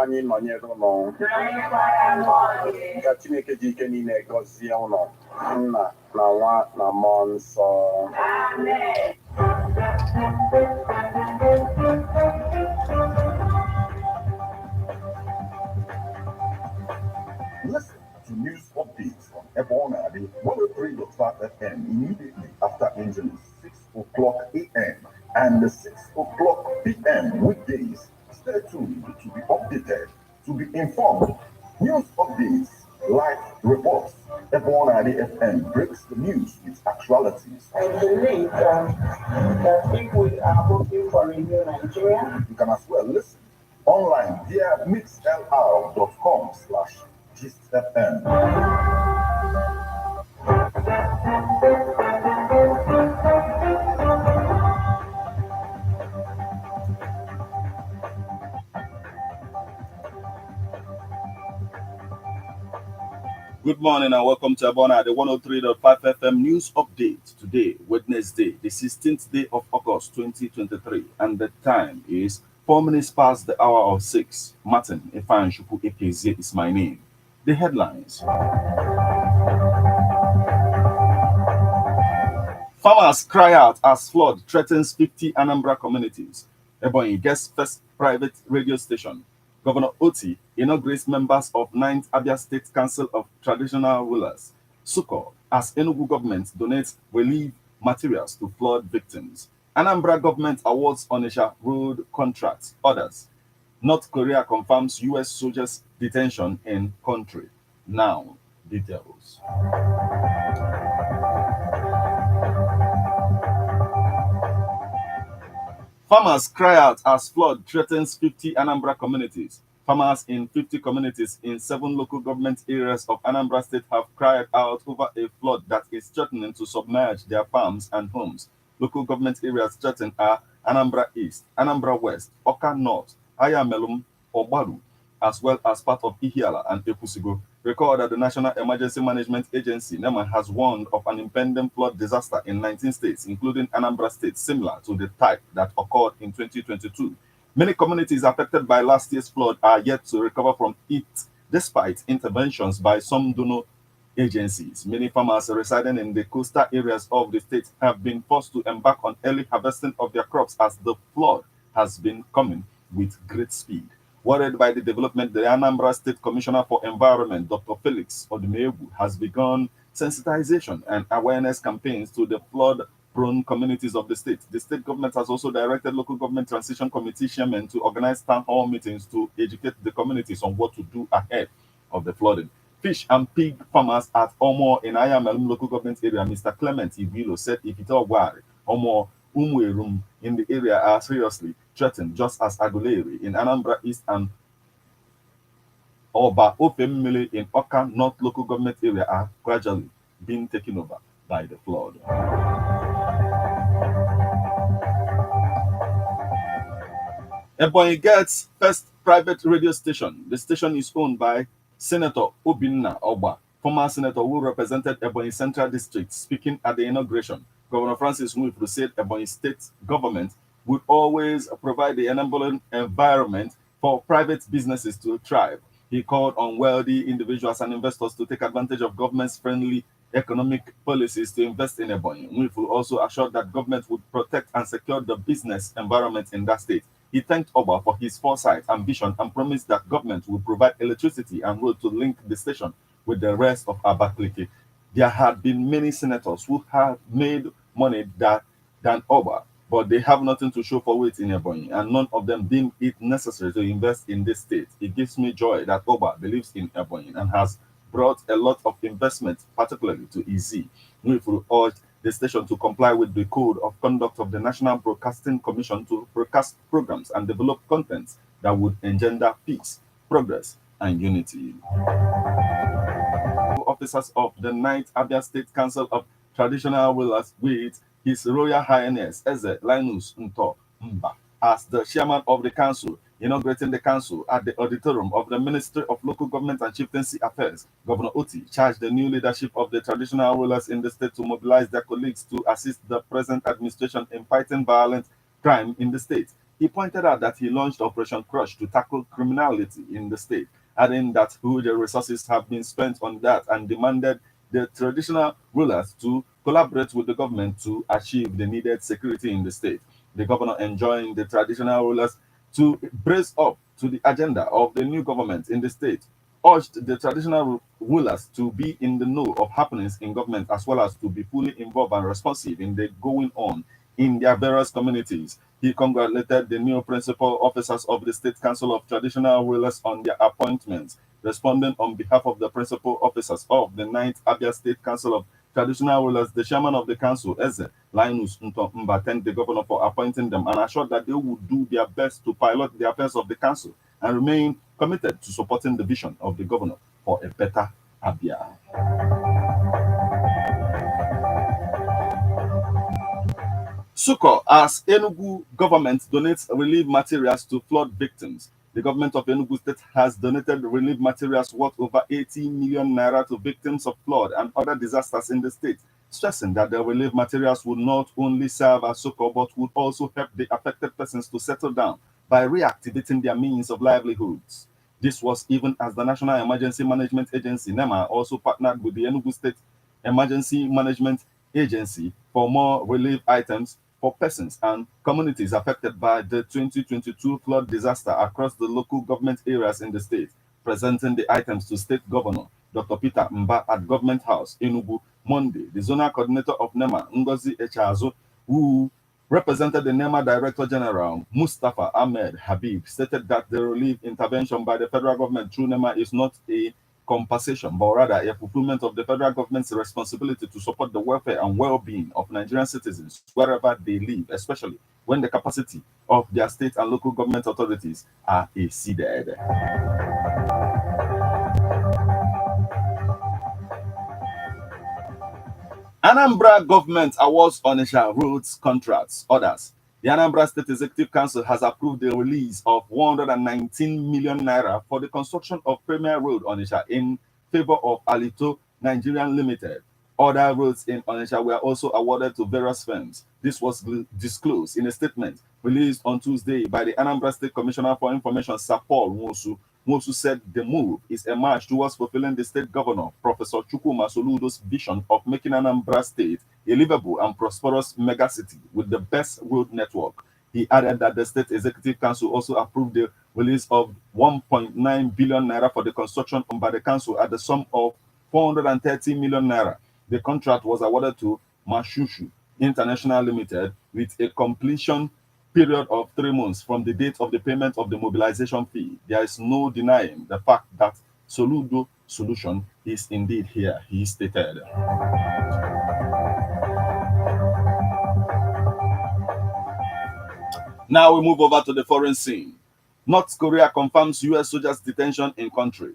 anyị nọnyere ụnụ ka Chineke ji ike niile gọzie ụnụ nna na nwa na mmụọ nsọ. Listen to news updates on Ebonadi 103.5 FM immediately after Angeles 6 o'clock a.m. and 6 o'clock p.m. weekdays. Stay tuned to be updated, to be informed. News updates, live reports. Ebonadi FM breaks the news with actualities. I believe that people are hoping for a new Nigeria. You can as well listen online via mixlr.com/GistFM. Good morning and welcome to Abona, the 103.5 FM news update. Today, Wednesday, the 16th day of August 2023, and the time is 4 minutes past the hour of 6. Martin Efanshuku Ekeze is my name. The headlines. Farmers cry out as flood threatens 50 Anambra communities. Ebonyi gets first private radio station. Governor Oti inaugurates members of 9th Abia State Council of Traditional Rulers. Suko, as Enugu government donates relief materials to flood victims. Anambra government awards Onisha road contracts. Others. North Korea confirms U.S. soldiers' detention in country. Now, details. Farmers cry out as flood threatens 50 Anambra communities. Farmers in 50 communities in 7 local government areas of Anambra State have cried out over a flood that is threatening to submerge their farms and homes. Local government areas threatened are Anambra East, Anambra West, Oka North, Ayamelum, Obaru, as well as part of Ihiala and Ekusigo. Recall that the National Emergency Management Agency, NEMA, has warned of an impending flood disaster in 19 states, including Anambra State, similar to the type that occurred in 2022. Many communities affected by last year's flood are yet to recover from it, despite interventions by some donor agencies. Many farmers residing in the coastal areas of the state have been forced to embark on early harvesting of their crops as the flood has been coming with great speed. Worried by the development, the Anambra State Commissioner for Environment, Dr. Felix Odumegu, has begun sensitization and awareness campaigns to the flood-prone communities of the state. The state government has also directed local government transition committee chairmen to organize town hall meetings to educate the communities on what to do ahead of the flooding. Fish and pig farmers at Omo in Ayamelum local government area, Mr. Clement Iwilo, said if it all were Omo Umwerum in the area are seriously threatened, just as Aguleri in Anambra East and Oba Ofemmile in Oka North local government area are gradually being taken over by the flood. Ebonyi gets first private radio station. The station is owned by Senator Obinna Oba, former senator who represented Ebonyi Central District, speaking at the inauguration. Governor Francis Nwifuru said Ebonyi State government would always provide the enabling environment for private businesses to thrive. He called on wealthy individuals and investors to take advantage of government's friendly economic policies to invest in Ebonyi. Nwifuru also assured that government would protect and secure the business environment in that state. He thanked Oba for his foresight and vision and promised that government will provide electricity and road to link the station with the rest of Abakaliki. There had been many senators who have made money than Oba, but they have nothing to show for it in Ebonyi, and none of them deem it necessary to invest in this state. It gives me joy that Oba believes in Ebonyi and has brought a lot of investment, particularly to EZ. Nwifuru urged the station to comply with the code of conduct of the National Broadcasting Commission to broadcast programs and develop contents that would engender peace, progress, and unity. Officers of the 9th Abia State Council of Traditional Rulers with His Royal Highness Eze Linus Nto Mba as the chairman of the council, inaugurating the council at the auditorium of the Ministry of Local Government and Chieftaincy Affairs. Governor Oti charged the new leadership of the traditional rulers in the state to mobilize their colleagues to assist the present administration in fighting violent crime in the state. He pointed out that he launched Operation Crush to tackle criminality in the state, adding that huge resources have been spent on that and demanded the traditional rulers to collaborate with the government to achieve the needed security in the state. The governor enjoined the traditional rulers to brace up to the agenda of the new government in the state, urged the traditional rulers to be in the know of happenings in government as well as to be fully involved and responsive in the going on in their various communities. He congratulated the new principal officers of the State Council of Traditional Rulers on their appointments. Responding on behalf of the principal officers of the Ninth Abia State Council of Traditional Rulers, the chairman of the council, Eze Linus Ntomba, thanked the governor for appointing them and assured that they would do their best to pilot the affairs of the council and remain committed to supporting the vision of the governor for a better Abia. Suko, as Enugu government donates relief materials to flood victims. The government of Enugu State has donated relief materials worth over 80 million naira to victims of flood and other disasters in the state, stressing that the relief materials would not only serve as succor but would also help the affected persons to settle down by reactivating their means of livelihoods. This was even as the National Emergency Management Agency, NEMA, also partnered with the Enugu State Emergency Management Agency for more relief items for persons and communities affected by the 2022 flood disaster across the local government areas in the state, presenting the items to State Governor Dr. Peter Mba at Government House, Enugu, Monday. The zonal coordinator of NEMA, Ngozi Echazo, who represented the NEMA Director General, Mustafa Ahmed Habib, stated that the relief intervention by the federal government through NEMA is not a compensation, but rather a fulfillment of the federal government's responsibility to support the welfare and well-being of Nigerian citizens wherever they live, especially when the capacity of their state and local government authorities are exceeded. Anambra government awards Onisha roads contracts orders. The Anambra State Executive Council has approved the release of 119 million naira for the construction of Premier Road Onisha in favor of Alito Nigerian Limited. Other roads in Onisha were also awarded to various firms. This was disclosed in a statement released on Tuesday by the Anambra State Commissioner for Information, Sir Paul Nwosu. Nwosu said the move is a march towards fulfilling the state governor, Professor Chukwuma Soludo's vision of making Anambra State a livable and prosperous megacity with the best road network. He added that the State Executive Council also approved the release of 1.9 billion naira for the construction by the council at the sum of 430 million naira. The contract was awarded to Mashushu International Limited with a completion period of 3 months from the date of the payment of the mobilization fee. There is no denying the fact that Soludo solution is indeed here, he stated. Now we move over to the foreign scene. North Korea confirms US soldiers' detention in country.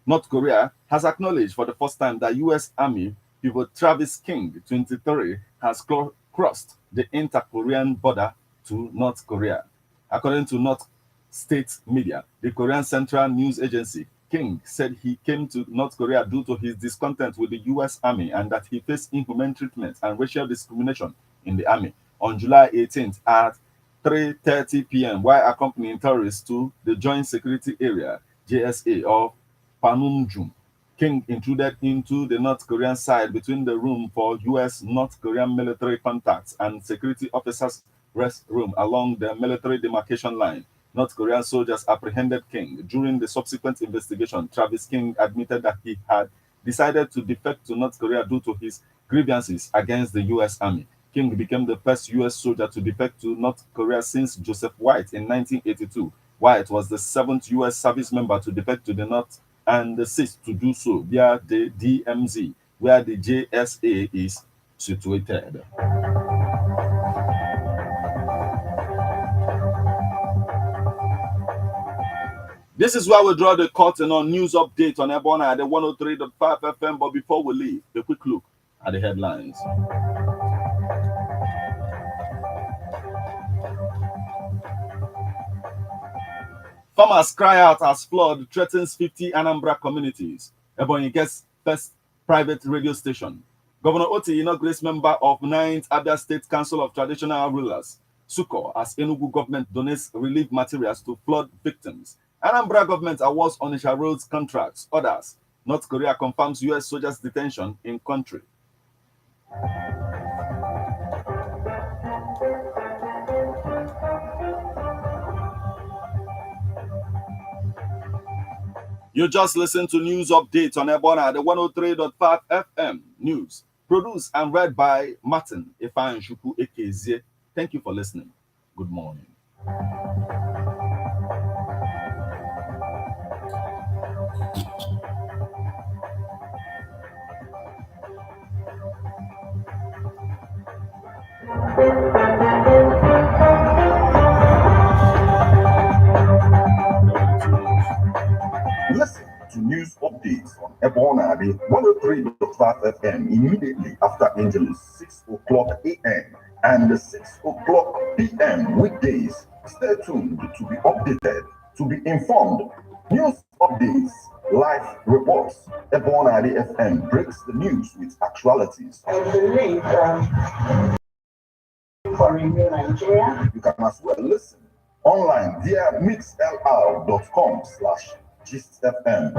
North Korea has acknowledged for the first time that US Army pivot Travis King, 23, has crossed the inter-Korean border to North Korea. According to North State media, the Korean Central News Agency, King said he came to North Korea due to his discontent with the US Army and that he faced inhumane treatment and racial discrimination in the Army. On July 18th at 3:30 p.m., while accompanying tourists to the Joint Security Area (JSA) of Panmunjom, King intruded into the North Korean side between the room for US North Korean military contacts and security officers' rest room along the military demarcation line. North Korean soldiers apprehended King. During the subsequent investigation, Travis King admitted that he had decided to defect to North Korea due to his grievances against the US Army. King became the first US soldier to defect to North Korea since Joseph White in 1982. White was the seventh US service member to defect to the North and the sixth to do so via the DMZ, where the JSA is situated. This is where we draw the curtain on news update on Ebona at the 103.5 FM. But before we leave, a quick look at the headlines. Farmers cry out as flood threatens 50 Anambra communities. Ebonyi gets first private radio station. Governor Oti inaugurates member of 9th Abia State Council of Traditional Rulers. Suko as Enugu government donates relief materials to flood victims. Anambra government awards Onitsha roads contracts. Others. North Korea confirms US soldiers' detention in country. You just listened to news updates on Ebona, the 103.5 FM news, produced and read by Martin Ifan Shuku Ekezie. Thank you for listening. Good morning. Listen to news updates on Ebona, the 103.5 FM immediately after Angelus, 6 o'clock a.m. and 6 o'clock p.m. weekdays. Stay tuned to be updated, to be informed. News updates, live reports. Ebona, the FM breaks the news with actualities. I believe for Renew Nigeria. You can as well listen online via mixlr.com/GistFM.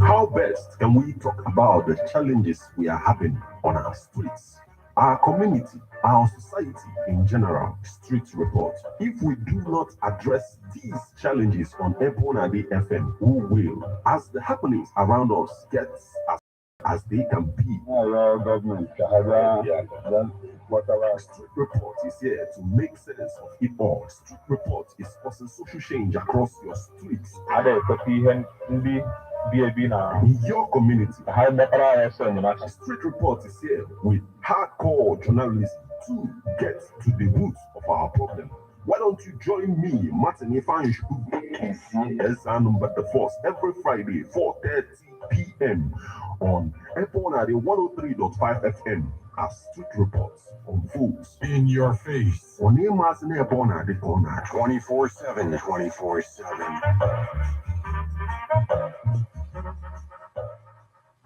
How best can we talk about the challenges we are having on our streets, our community, our society in general? Street report. If we do not address these challenges on Ebona FM, who will? As the happenings around us get as they can be. Government, Street report is here to make sense of it all. Street report is causing social change across your streets. In your community, Street report is here with hardcore journalism to get to the roots of our problem. Why don't you join me, Martin Ifan number the force every Friday, 4:30 p.m. on Ebona 103.5 FM as Street Reports unfolds in your face. On Emas Ebona the corner 24/7, 24/7.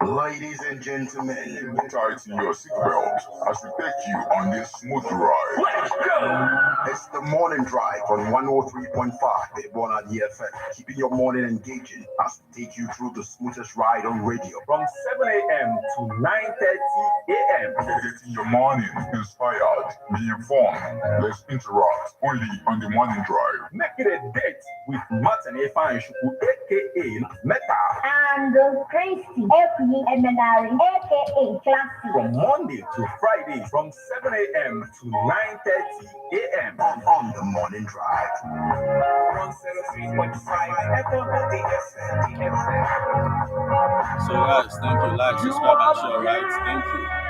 Ladies and gentlemen, tighten your seatbelt as we take you on this smooth ride. Let's go! It's the morning drive on 103.5 Ebona FM, keeping your morning engaging as we take you through the smoothest ride on radio from 7 a.m. to 9:30 a.m. Getting your morning inspired, be informed, let's interact only on the morning drive. Make it a date with Martin Ifan aka Meta and Christy aka Eminari aka Classy from Monday to Friday from 7 a.m. to 9:30 a.m. on the morning drive. 103.5 So guys, thank you. Like, subscribe, and share, right? Thank you.